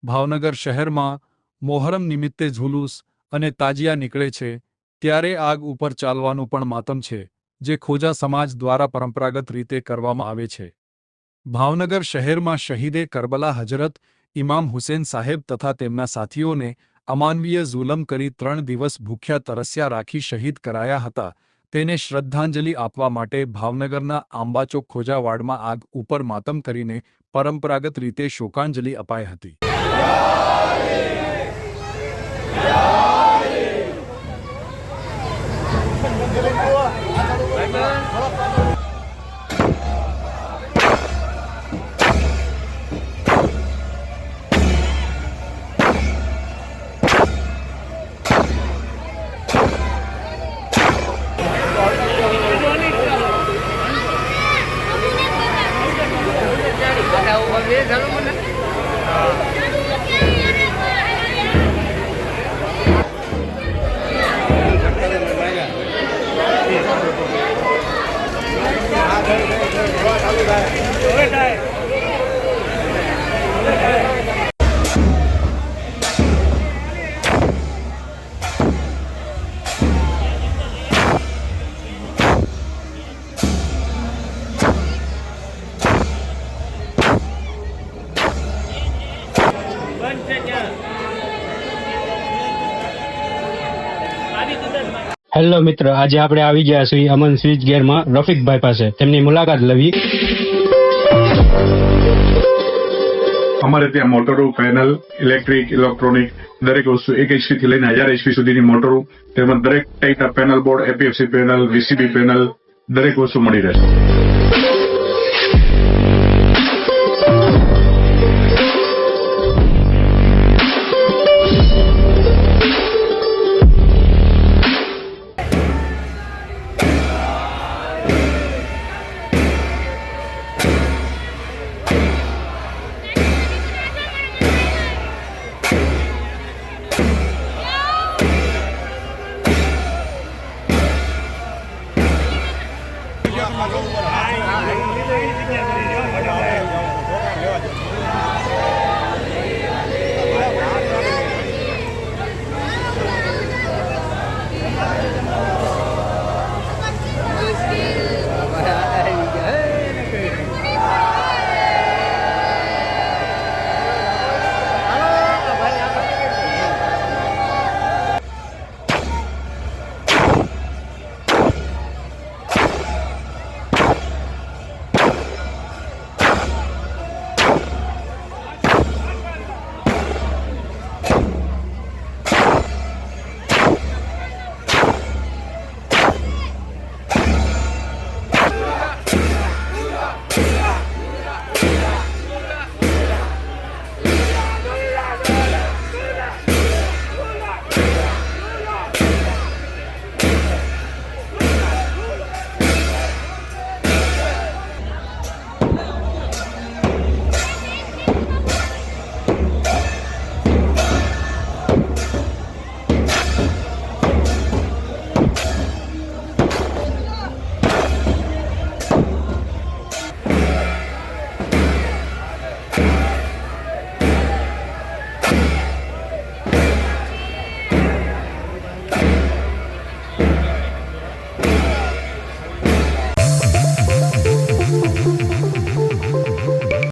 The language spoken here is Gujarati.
ભાવનગર શહેરમાં મોહરમ નિમિત્તે ઝુલુસ અને તાજિયા નીકળે છે ત્યારે આગ ઉપર ચાલવાનું પણ માતમ છે, જે ખોજા સમાજ દ્વારા પરંપરાગત રીતે કરવામાં આવે છે। ભાવનગર શહેરમાં શહીદે કરબલા હજરત ઇમામ હુસેન સાહેબ તથા તેમના સાથીઓને અમાનવીય જુલમ કરી 3 દિવસ ભૂખ્યા તરસ્યા રાખી શહીદ કરાયા હતા, તેને શ્રદ્ધાંજલિ આપવા માટે ભાવનગરના આંબાચોક ખોજાવાડમાં આગ ઉપર માતમ કરીને પરંપરાગત રીતે શોકાંજલિ અપાઈ હતી। હેલો મિત્ર, આજે આપણે આવી ગયા છીએ અમન સ્વિચ ગેરમાં રફીકભાઈ પાસે તેમની મુલાકાત લેવી। અમારે ત્યાં મોટરો, પેનલ, ઇલેક્ટ્રિક, ઇલેક્ટ્રોનિક દરેક વસ્તુ 1 HP થી લઈને 1000 HP સુધીની મોટરો તેમજ દરેક ટાઈપના પેનલ બોર્ડ, એપીએફસી પેનલ, વીસીબી પેનલ દરેક વસ્તુ મળી રહેશે।